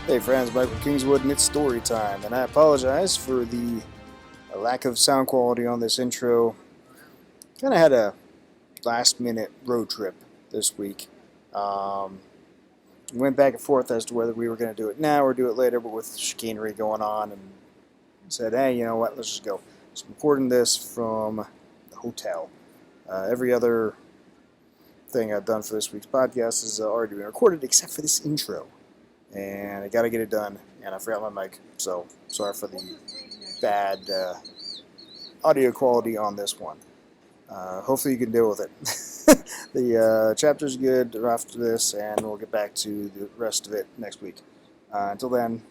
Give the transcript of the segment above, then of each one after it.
Hey friends, Michael Kingswood, and it's story time. And I apologize for the lack of sound quality on this intro. Kind of had a last minute road trip this week. Um, we went back and forth as to whether we were going to do it now or do it later, but with chicanery going on, and said, hey, you know what, let's just go. So I'm recording this from the hotel. Every other thing I've done for this week's podcast has already been recorded except for this intro. And I got to get it done, and I forgot my mic, so sorry for the bad audio quality on this one. Hopefully you can deal with it. The chapter's good after this, and we'll get back to the rest of it next week. Until then,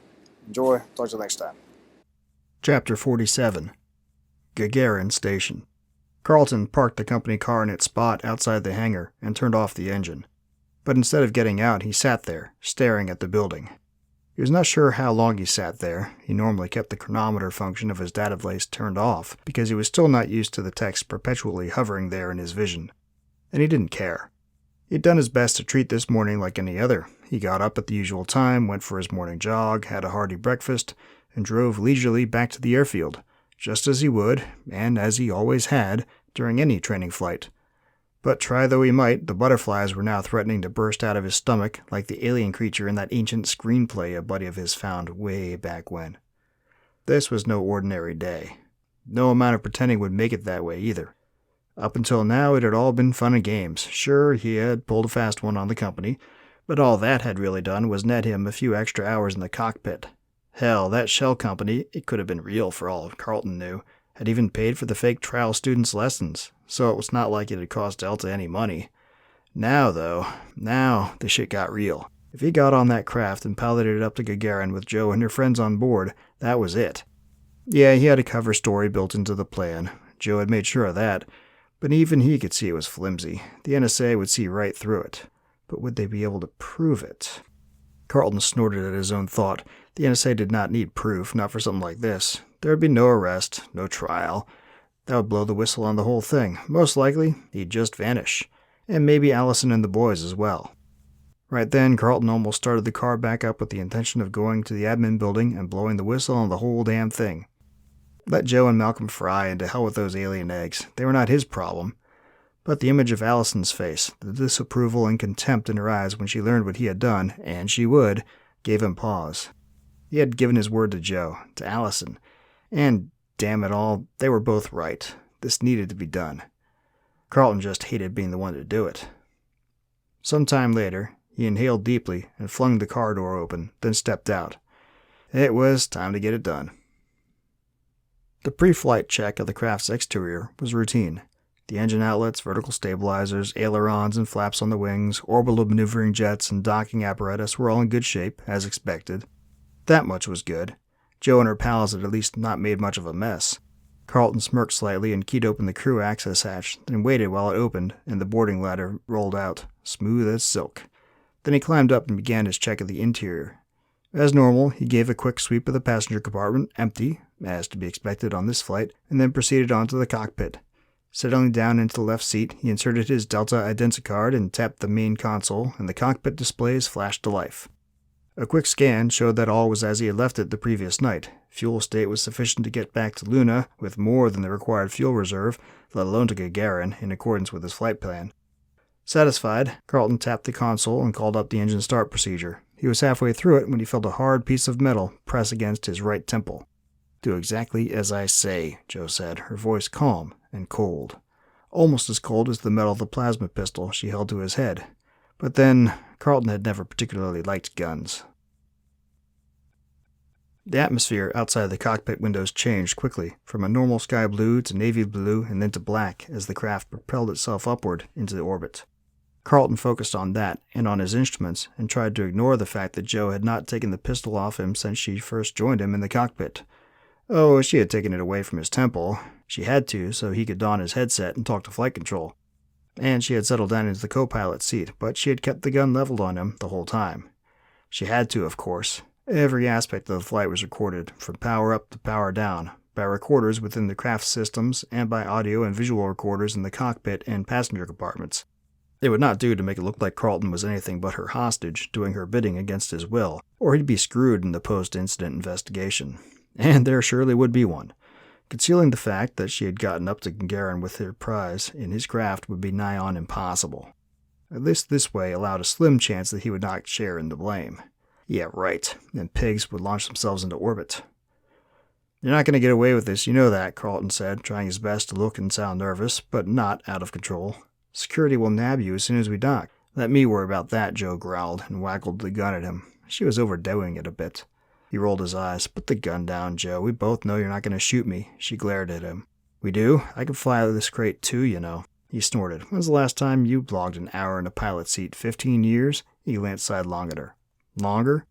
enjoy. Talk to you next time. Chapter 47 Gagarin Station. Carlton parked the company car in its spot outside the hangar and turned off the engine. But instead of getting out, he sat there, staring at the building. He was not sure how long he sat there. He normally kept the chronometer function of his data device turned off because he was still not used to the text perpetually hovering there in his vision. And he didn't care. He'd done his best to treat this morning like any other. He got up at the usual time, went for his morning jog, had a hearty breakfast, and drove leisurely back to the airfield, just as he would, and as he always had, during any training flight. But try though he might, the butterflies were now threatening to burst out of his stomach like the alien creature in that ancient screenplay a buddy of his found way back when. This was no ordinary day. No amount of pretending would make it that way either. Up until now it had all been fun and games. Sure, he had pulled a fast one on the company, but all that had really done was net him a few extra hours in the cockpit. Hell, that shell company, it could have been real for all Carlton knew, had even paid for the fake trial students' lessons, so it was not like it had cost Delta any money. Now, though, the shit got real. If he got on that craft and piloted it up to Gagarin with Joe and her friends on board, that was it. Yeah, he had a cover story built into the plan. Joe had made sure of that, but even he could see it was flimsy. The NSA would see right through it. But would they be able to prove it? Carlton snorted at his own thought. The NSA did not need proof, not for something like this. There would be no arrest, no trial. That would blow the whistle on the whole thing. Most likely, he'd just vanish. And maybe Allison and the boys as well. Right then, Carlton almost started the car back up with the intention of going to the admin building and blowing the whistle on the whole damn thing. Let Joe and Malcolm fry, and to hell with those alien eggs. They were not his problem. But the image of Allison's face, the disapproval and contempt in her eyes when she learned what he had done, and she would, gave him pause. He had given his word to Joe, to Allison, and, damn it all, they were both right. This needed to be done. Carlton just hated being the one to do it. Some time later, he inhaled deeply and flung the car door open, then stepped out. It was time to get it done. The pre-flight check of the craft's exterior was routine. The engine outlets, vertical stabilizers, ailerons and flaps on the wings, orbital maneuvering jets, and docking apparatus were all in good shape, as expected. That much was good. Joe and her pals had at least not made much of a mess. Carlton smirked slightly and keyed open the crew access hatch, then waited while it opened and the boarding ladder rolled out, smooth as silk. Then he climbed up and began his check of the interior. As normal, he gave a quick sweep of the passenger compartment, empty, as to be expected on this flight, and then proceeded on to the cockpit. Settling down into the left seat, he inserted his Delta identicard and tapped the main console, and the cockpit displays flashed to life. A quick scan showed that all was as he had left it the previous night. Fuel state was sufficient to get back to Luna with more than the required fuel reserve, let alone to Gagarin, in accordance with his flight plan. Satisfied, Carlton tapped the console and called up the engine start procedure. He was halfway through it when he felt a hard piece of metal press against his right temple. "Do exactly as I say," Joe said, her voice calm and cold. Almost as cold as the metal of the plasma pistol she held to his head. But then, Carlton had never particularly liked guns. The atmosphere outside the cockpit windows changed quickly, from a normal sky blue to navy blue and then to black as the craft propelled itself upward into orbit. Carlton focused on that and on his instruments and tried to ignore the fact that Joe had not taken the pistol off him since she first joined him in the cockpit. Oh, she had taken it away from his temple. She had to, so he could don his headset and talk to flight control. And she had settled down into the co-pilot seat, but she had kept the gun leveled on him the whole time. She had to, of course. Every aspect of the flight was recorded, from power up to power down, by recorders within the craft systems and by audio and visual recorders in the cockpit and passenger compartments. It would not do to make it look like Carlton was anything but her hostage, doing her bidding against his will, or he'd be screwed in the post-incident investigation. And there surely would be one. Concealing the fact that she had gotten up to Gagarin with her prize in his craft would be nigh on impossible. At least this way allowed a slim chance that he would not share in the blame. Yeah, right. Then pigs would launch themselves into orbit. "You're not going to get away with this, you know that," Carlton said, trying his best to look and sound nervous, but not out of control. "Security will nab you as soon as we dock." "Let me worry about that," Joe growled and waggled the gun at him. She was overdoing it a bit. He rolled his eyes. "Put the gun down, Joe. We both know you're not going to shoot me." She glared at him. "We do? I can fly out of this crate too, you know." He snorted. "When's the last time you logged an hour in a pilot seat? 15 years? He glanced sidelong at her. "Longer?"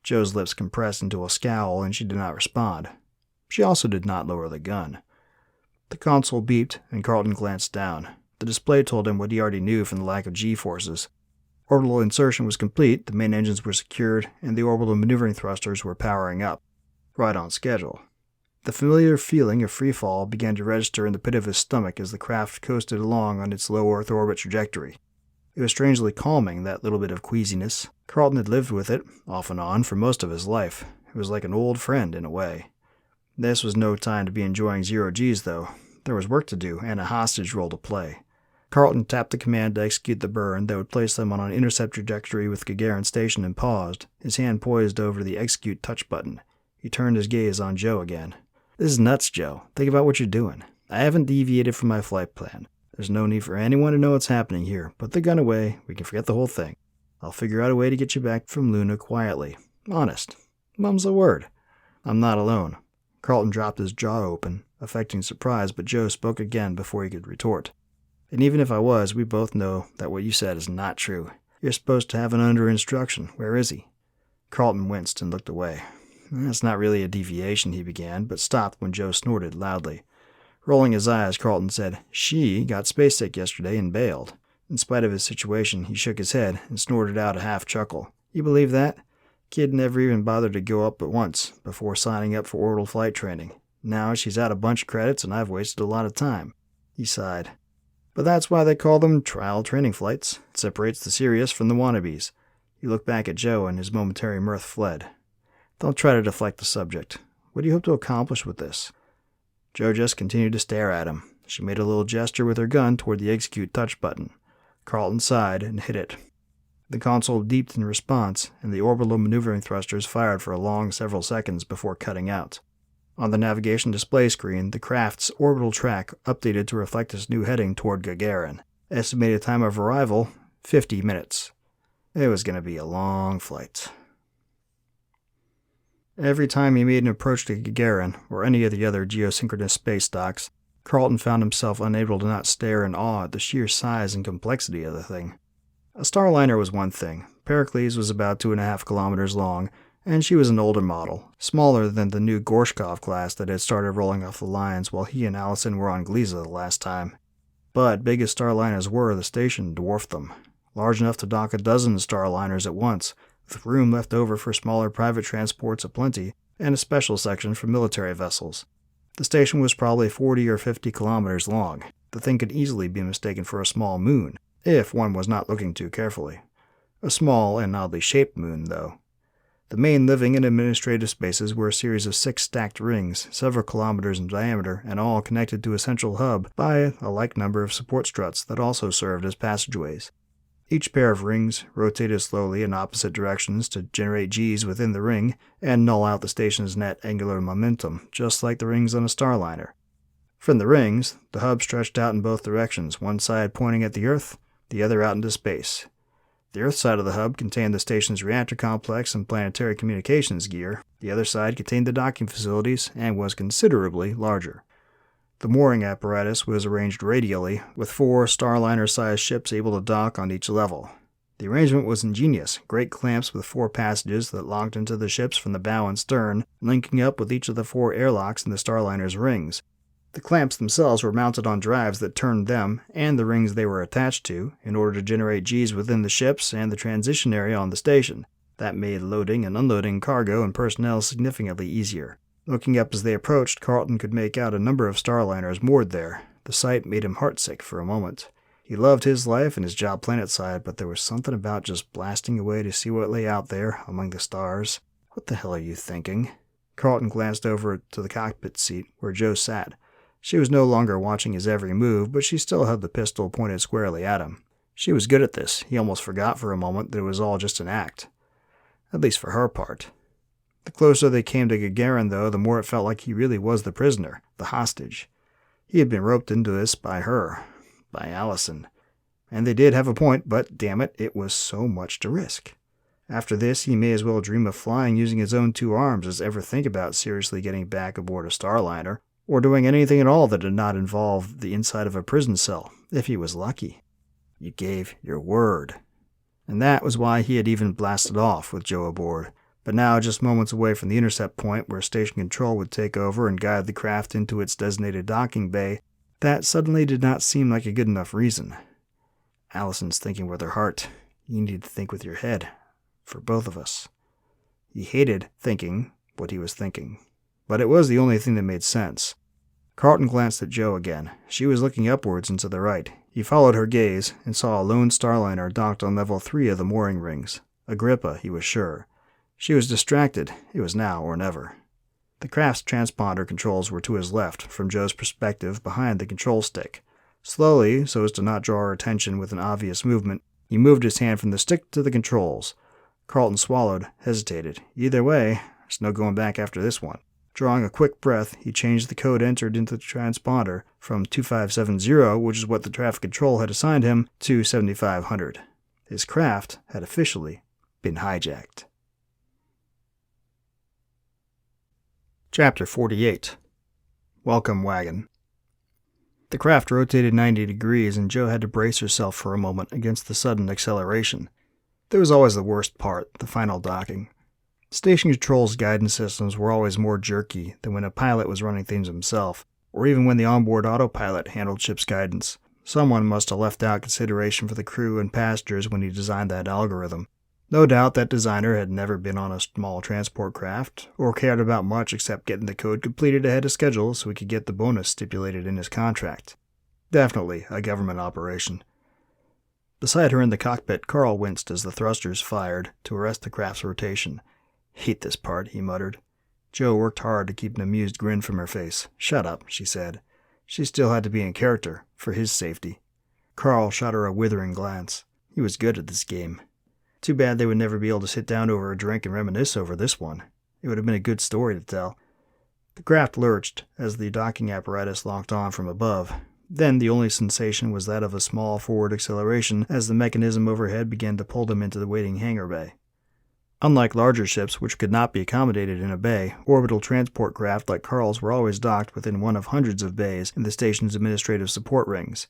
Joe's lips compressed into a scowl, and she did not respond. She also did not lower the gun. The console beeped, and Carlton glanced down. The display told him what he already knew from the lack of G-forces. Orbital insertion was complete, the main engines were secured, and the orbital maneuvering thrusters were powering up. Right on schedule. The familiar feeling of freefall began to register in the pit of his stomach as the craft coasted along on its low Earth orbit trajectory. It was strangely calming, that little bit of queasiness. Carlton had lived with it, off and on, for most of his life. It was like an old friend, in a way. This was no time to be enjoying zero Gs, though. There was work to do, and a hostage role to play. Carlton tapped the command to execute the burn that would place them on an intercept trajectory with Gagarin Station and paused, his hand poised over the execute touch button. He turned his gaze on Joe again. "This is nuts, Joe. Think about what you're doing. I haven't deviated from my flight plan. There's no need for anyone to know what's happening here. Put the gun away. We can forget the whole thing. I'll figure out a way to get you back from Luna quietly. Honest. Mum's the word. I'm not alone." Carlton dropped his jaw open, affecting surprise, but Joe spoke again before he could retort. "And even if I was, we both know that what you said is not true. You're supposed to have an under instruction. Where is he?" Carlton winced and looked away. "That's not really a deviation," he began, but stopped when Joe snorted loudly. Rolling his eyes, Carlton said, "She got space sick yesterday and bailed." In spite of his situation, he shook his head and snorted out a half chuckle. "You believe that? Kid never even bothered to go up but once before signing up for orbital flight training. Now she's out a bunch of credits and I've wasted a lot of time." He sighed. "But that's why they call them trial training flights. It separates the serious from the wannabes." He looked back at Joe and his momentary mirth fled. "Don't try to deflect the subject. What do you hope to accomplish with this?" Joe just continued to stare at him. She made a little gesture with her gun toward the execute touch button. Carlton sighed and hit it. The console beeped in response, and the orbital maneuvering thrusters fired for a long several seconds before cutting out. On the navigation display screen, the craft's orbital track updated to reflect its new heading toward Gagarin. Estimated time of arrival, 50 minutes. It was going to be a long flight. Every time he made an approach to Gagarin, or any of the other geosynchronous space docks, Carlton found himself unable to not stare in awe at the sheer size and complexity of the thing. A starliner was one thing. Pericles was about 2.5 kilometers long, and she was an older model, smaller than the new Gorshkov class that had started rolling off the lines while he and Allison were on Gliza the last time. But big as starliners were, the station dwarfed them. Large enough to dock a dozen starliners at once, with room left over for smaller private transports aplenty, and a special section for military vessels. The station was probably 40 or 50 kilometers long. The thing could easily be mistaken for a small moon, if one was not looking too carefully. A small and oddly shaped moon, though. The main living and administrative spaces were a series of 6 stacked rings, several kilometers in diameter, and all connected to a central hub by a like number of support struts that also served as passageways. Each pair of rings rotated slowly in opposite directions to generate Gs within the ring and null out the station's net angular momentum, just like the rings on a starliner. From the rings, the hub stretched out in both directions, one side pointing at the Earth, the other out into space. The Earth side of the hub contained the station's reactor complex and planetary communications gear. The other side contained the docking facilities and was considerably larger. The mooring apparatus was arranged radially, with 4 starliner-sized ships able to dock on each level. The arrangement was ingenious, great clamps with 4 passages that locked into the ships from the bow and stern, linking up with each of the 4 airlocks in the starliner's rings. The clamps themselves were mounted on drives that turned them, and the rings they were attached to, in order to generate Gs within the ships and the transition area on the station. That made loading and unloading cargo and personnel significantly easier. Looking up as they approached, Carlton could make out a number of starliners moored there. The sight made him heartsick for a moment. He loved his life and his job planetside, but there was something about just blasting away to see what lay out there among the stars. What the hell are you thinking? Carlton glanced over to the cockpit seat where Joe sat. She was no longer watching his every move, but she still held the pistol pointed squarely at him. She was good at this. He almost forgot for a moment that it was all just an act. At least for her part. The closer they came to Gagarin, though, the more it felt like he really was the prisoner, the hostage. He had been roped into this by her, by Allison. And they did have a point, but damn it, it was so much to risk. After this, he may as well dream of flying using his own 2 arms as ever think about seriously getting back aboard a starliner, or doing anything at all that did not involve the inside of a prison cell, if he was lucky. You gave your word. And that was why he had even blasted off with Joe aboard. But now, just moments away from the intercept point where station control would take over and guide the craft into its designated docking bay, that suddenly did not seem like a good enough reason. Allison's thinking with her heart. You need to think with your head. For both of us. He hated thinking what he was thinking. But it was the only thing that made sense. Carlton glanced at Joe again. She was looking upwards and to the right. He followed her gaze and saw a lone starliner docked on level 3 of the mooring rings. Agrippa, he was sure. She was distracted. It was now or never. The craft's transponder controls were to his left, from Joe's perspective behind the control stick. Slowly, so as to not draw her attention with an obvious movement, he moved his hand from the stick to the controls. Carlton swallowed, hesitated. Either way, there's no going back after this one. Drawing a quick breath, he changed the code entered into the transponder from 2570, which is what the traffic control had assigned him, to 7500. His craft had officially been hijacked. Chapter 48. Welcome Wagon. The craft rotated 90 degrees, and Joe had to brace herself for a moment against the sudden acceleration. There was always the worst part, the final docking. Station control's guidance systems were always more jerky than when a pilot was running things himself, or even when the onboard autopilot handled ship's guidance. Someone must have left out consideration for the crew and passengers when he designed that algorithm. No doubt that designer had never been on a small transport craft, or cared about much except getting the code completed ahead of schedule so he could get the bonus stipulated in his contract. Definitely a government operation. Beside her in the cockpit, Carl winced as the thrusters fired to arrest the craft's rotation. Hate this part, he muttered. Joe worked hard to keep an amused grin from her face. Shut up, she said. She still had to be in character, for his safety. Carl shot her a withering glance. He was good at this game. Too bad they would never be able to sit down over a drink and reminisce over this one. It would have been a good story to tell. The craft lurched as the docking apparatus locked on from above. Then the only sensation was that of a small forward acceleration as the mechanism overhead began to pull them into the waiting hangar bay. Unlike larger ships which could not be accommodated in a bay, orbital transport craft like Carl's were always docked within one of hundreds of bays in the station's administrative support rings.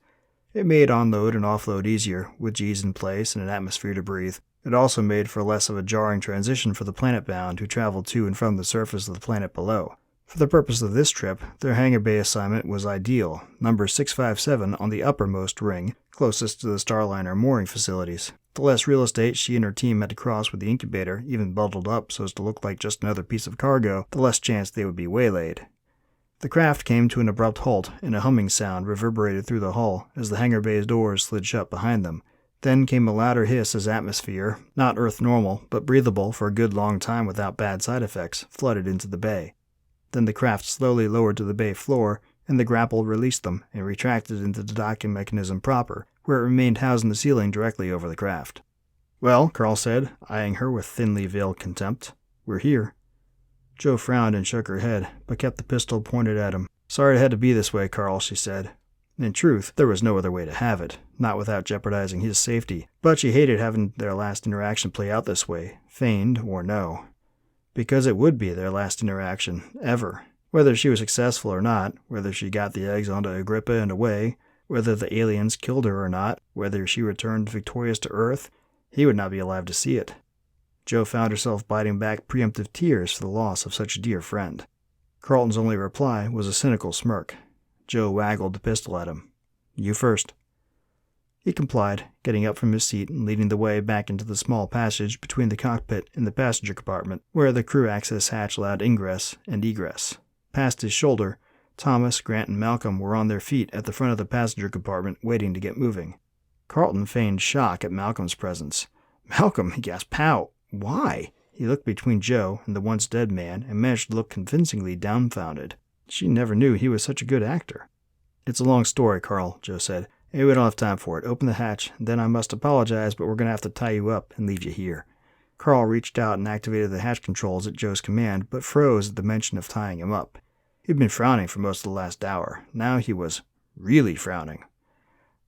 It made onload and offload easier, with G's in place and an atmosphere to breathe. It also made for less of a jarring transition for the planet-bound who traveled to and from the surface of the planet below. For the purpose of this trip, their hangar bay assignment was ideal, number 657 on the uppermost ring, closest to the Starliner mooring facilities. The less real estate she and her team had to cross with the incubator, even bundled up so as to look like just another piece of cargo, the less chance they would be waylaid. The craft came to an abrupt halt, and a humming sound reverberated through the hull as the hangar bay's doors slid shut behind them. Then came a louder hiss as atmosphere, not Earth normal, but breathable for a good long time without bad side effects, flooded into the bay. Then the craft slowly lowered to the bay floor, and the grapple released them and retracted into the docking mechanism proper, where it remained housed in the ceiling directly over the craft. "Well," Carl said, eyeing her with thinly veiled contempt, "we're here." Joe frowned and shook her head, but kept the pistol pointed at him. "Sorry it had to be this way, Carl," she said. In truth, there was no other way to have it, not without jeopardizing his safety, but she hated having their last interaction play out this way, feigned or no. Because it would be their last interaction, ever. Whether she was successful or not, whether she got the eggs onto Agrippa and away, whether the aliens killed her or not, whether she returned victorious to Earth, he would not be alive to see it. Joe found herself biting back preemptive tears for the loss of such a dear friend. Carlton's only reply was a cynical smirk. Joe waggled the pistol at him. "You first." He complied, getting up from his seat and leading the way back into the small passage between the cockpit and the passenger compartment, where the crew access hatch allowed ingress and egress. Past his shoulder, Thomas, Grant, and Malcolm were on their feet at the front of the passenger compartment waiting to get moving. Carlton feigned shock at Malcolm's presence. "Malcolm," he gasped. "How? Why?" He looked between Joe and the once dead man and managed to look convincingly dumbfounded. She never knew he was such a good actor. "It's a long story, Carl," Joe said. "Hey, we don't have time for it. Open the hatch, then I must apologize, but we're going to have to tie you up and leave you here." Carl reached out and activated the hatch controls at Joe's command, but froze at the mention of tying him up. He'd been frowning for most of the last hour. Now he was really frowning.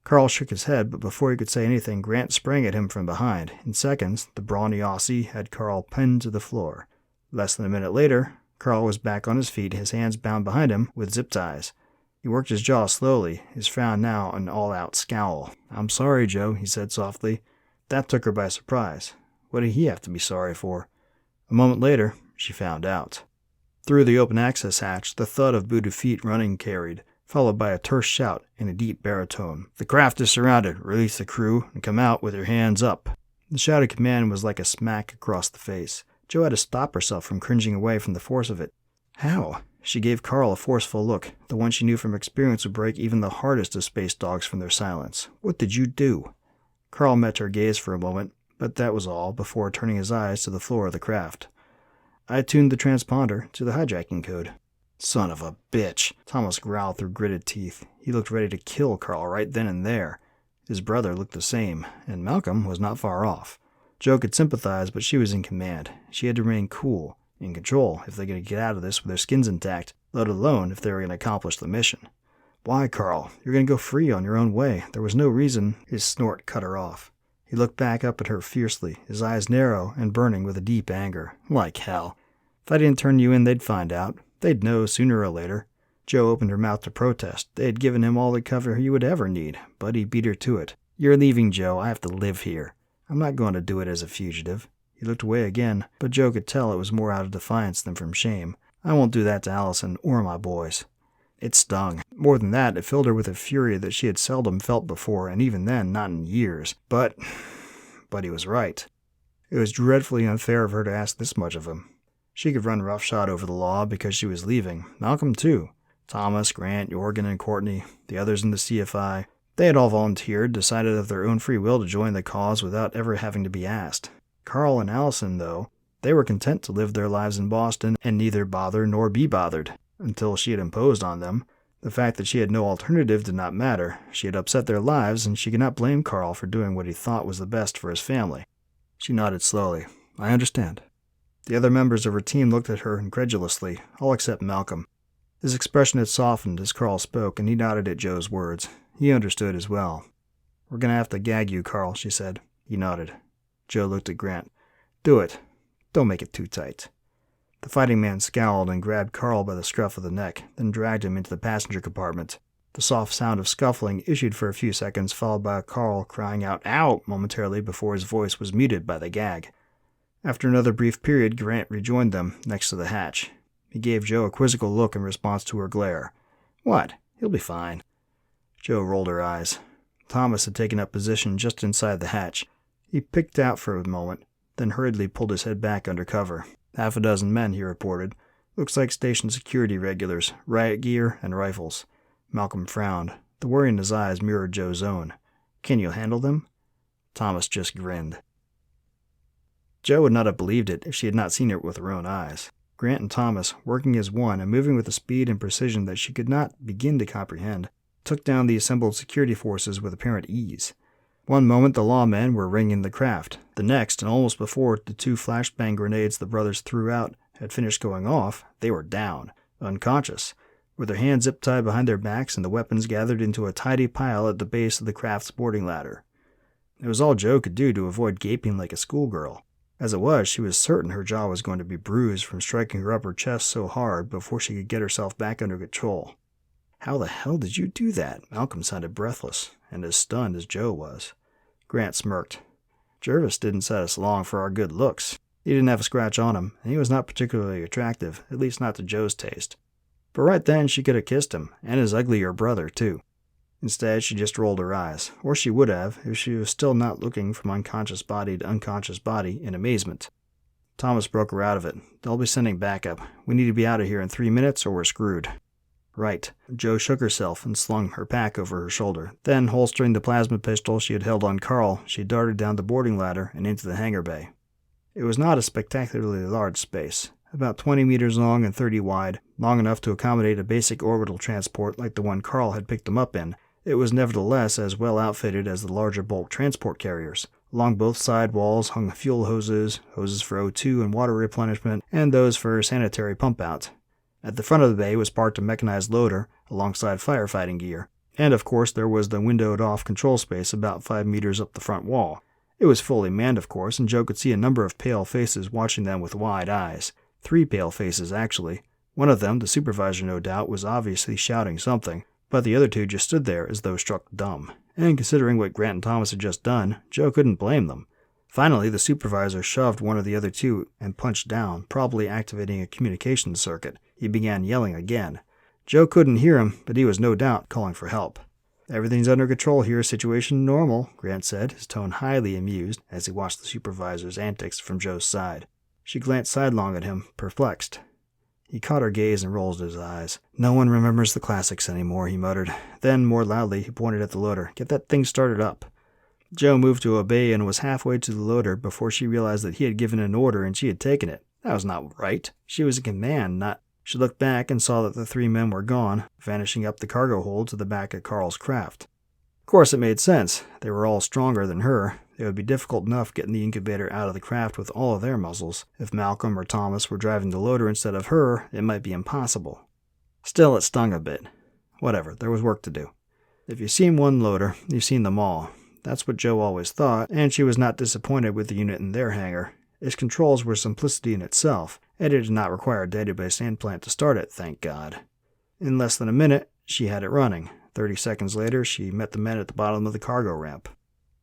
Carl shook his head, but before he could say anything, Grant sprang at him from behind. In seconds, the brawny Aussie had Carl pinned to the floor. Less than a minute later, Carl was back on his feet, his hands bound behind him with zip ties. He worked his jaw slowly, his frown now an all-out scowl. "I'm sorry, Joe," he said softly. That took her by surprise. What did he have to be sorry for? A moment later, she found out. Through the open access hatch, the thud of booted feet running carried, followed by a terse shout in a deep baritone. "The craft is surrounded. Release the crew and come out with your hands up." The shouted command was like a smack across the face. Joe had to stop herself from cringing away from the force of it. How? She gave Carl a forceful look, the one she knew from experience would break even the hardest of space dogs from their silence. "What did you do?" Carl met her gaze for a moment, but that was all, before turning his eyes to the floor of the craft. "I tuned the transponder to the hijacking code." "Son of a bitch," Thomas growled through gritted teeth. He looked ready to kill Carl right then and there. His brother looked the same, and Malcolm was not far off. Joe could sympathize, but she was in command. She had to remain cool, in control, if they were going to get out of this with their skins intact, let alone if they were going to accomplish the mission. "Why, Carl? You're going to go free on your own way. There was no reason." His snort cut her off. He looked back up at her fiercely, his eyes narrow and burning with a deep anger. "Like hell. If I didn't turn you in, they'd find out. They'd know sooner or later." Joe opened her mouth to protest. They had given him all the cover he would ever need, but he beat her to it. "You're leaving, Joe. I have to live here. I'm not going to do it as a fugitive." He looked away again, but Joe could tell it was more out of defiance than from shame. "I won't do that to Allison or my boys." It stung. More than that, it filled her with a fury that she had seldom felt before, and even then, not in years. But he was right. It was dreadfully unfair of her to ask this much of him. She could run roughshod over the law because she was leaving. Malcolm, too. Thomas, Grant, Jorgen, and Courtney, the others in the Scifi. They had all volunteered, decided of their own free will to join the cause without ever having to be asked. Carl and Allison, though, they were content to live their lives in Boston and neither bother nor be bothered, until she had imposed on them. The fact that she had no alternative did not matter. She had upset their lives, and she could not blame Carl for doing what he thought was the best for his family. She nodded slowly. "I understand." The other members of her team looked at her incredulously, all except Malcolm. His expression had softened as Carl spoke, and he nodded at Joe's words. He understood as well. "We're going to have to gag you, Carl," she said. He nodded. Joe looked at Grant. "Do it. Don't make it too tight." The fighting man scowled and grabbed Carl by the scruff of the neck, then dragged him into the passenger compartment. The soft sound of scuffling issued for a few seconds, followed by Carl crying out, "Ow!" momentarily before his voice was muted by the gag. After another brief period, Grant rejoined them next to the hatch. He gave Joe a quizzical look in response to her glare. "What? He'll be fine." Joe rolled her eyes. Thomas had taken up position just inside the hatch. He picked out for a moment, then hurriedly pulled his head back under cover. "Half a dozen men," he reported. "Looks like station security regulars, riot gear, and rifles." Malcolm frowned. The worry in his eyes mirrored Joe's own. "Can you handle them?" Thomas just grinned. Joe would not have believed it if she had not seen it with her own eyes. Grant and Thomas, working as one and moving with a speed and precision that she could not begin to comprehend, took down the assembled security forces with apparent ease. One moment the lawmen were ringing the craft. The next, and almost before the two flashbang grenades the brothers threw out had finished going off, they were down, unconscious, with their hands zip-tied behind their backs and the weapons gathered into a tidy pile at the base of the craft's boarding ladder. It was all Joe could do to avoid gaping like a schoolgirl. As it was, she was certain her jaw was going to be bruised from striking her upper chest so hard before she could get herself back under control. "How the hell did you do that?" Malcolm sounded breathless, and as stunned as Joe was. Grant smirked. "Jervis didn't set us along for our good looks. He didn't have a scratch on him, and he was not particularly attractive, at least not to Joe's taste. But right then she could have kissed him, and his uglier brother, too. Instead, she just rolled her eyes, or she would have if she was still not looking from unconscious body to unconscious body in amazement. Thomas broke her out of it. "They'll be sending backup. We need to be out of here in 3 minutes or we're screwed." Right. Jo shook herself and slung her pack over her shoulder. Then, holstering the plasma pistol she had held on Carl, she darted down the boarding ladder and into the hangar bay. It was not a spectacularly large space, about 20 meters long and 30 wide, long enough to accommodate a basic orbital transport like the one Carl had picked them up in. It was nevertheless as well outfitted as the larger bulk transport carriers. Along both side walls hung fuel hoses, hoses for O2 and water replenishment, and those for sanitary pump-out. At the front of the bay was parked a mechanized loader, alongside firefighting gear. And of course there was the windowed-off control space about 5 meters up the front wall. It was fully manned, of course, and Jo could see a number of pale faces watching them with wide eyes. 3 pale faces, actually. One of them, the supervisor no doubt, was obviously shouting something, but the other 2 just stood there as though struck dumb. And considering what Grant and Thomas had just done, Jo couldn't blame them. Finally, the supervisor shoved one of the other 2 and punched down, probably activating a communications circuit. He began yelling again. Jo couldn't hear him, but he was no doubt calling for help. "Everything's under control here, situation normal," Grant said, his tone highly amused as he watched the supervisor's antics from Jo's side. She glanced sidelong at him, perplexed. He caught her gaze and rolled his eyes. "No one remembers the classics anymore," he muttered. Then, more loudly, he pointed at the loader. "Get that thing started up." Jo moved to obey and was halfway to the loader before she realized that he had given an order and she had taken it. That was not right. She was in command, not... She looked back and saw that the 3 men were gone, vanishing up the cargo hold to the back of Carl's craft. Of course, it made sense. They were all stronger than her. It would be difficult enough getting the incubator out of the craft with all of their muscles. If Malcolm or Thomas were driving the loader instead of her, it might be impossible. Still, it stung a bit. Whatever, there was work to do. If you've seen one loader, you've seen them all. That's what Jo always thought, and she was not disappointed with the unit in their hangar. Its controls were simplicity in itself, and it did not require a database implant to start it, thank God. In less than a minute, she had it running. 30 seconds later, she met the men at the bottom of the cargo ramp.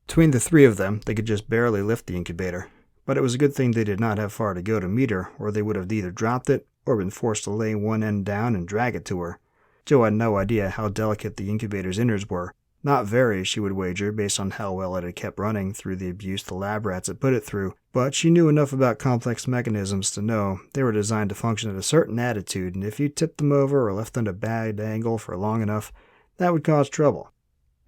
Between the 3 of them, they could just barely lift the incubator. But it was a good thing they did not have far to go to meet her, or they would have either dropped it or been forced to lay one end down and drag it to her. Jo had no idea how delicate the incubator's innards were. Not very, she would wager, based on how well it had kept running through the abuse the lab rats had put it through, but she knew enough about complex mechanisms to know they were designed to function at a certain attitude, and if you tipped them over or left them at a bad angle for long enough, that would cause trouble.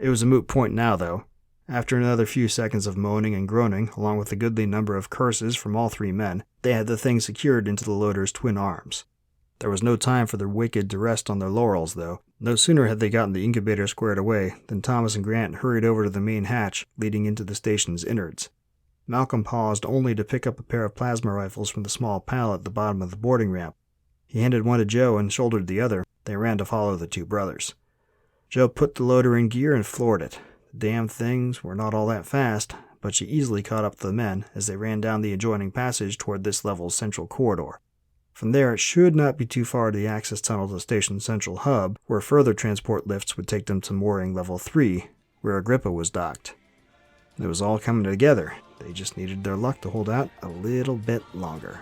It was a moot point now, though. After another few seconds of moaning and groaning, along with a goodly number of curses from all 3 men, they had the thing secured into the loader's twin arms. There was no time for the wicked to rest on their laurels, though. No sooner had they gotten the incubator squared away than Thomas and Grant hurried over to the main hatch leading into the station's innards. Malcolm paused only to pick up a pair of plasma rifles from the small pallet at the bottom of the boarding ramp. He handed one to Jo and shouldered the other. They ran to follow the 2 brothers. Jo put the loader in gear and floored it. The damn things were not all that fast, but she easily caught up to the men as they ran down the adjoining passage toward this level's central corridor. From there, it should not be too far to the access tunnel to the station's central hub, where further transport lifts would take them to mooring level 3, where Agrippa was docked. It was all coming together. They just needed their luck to hold out a little bit longer.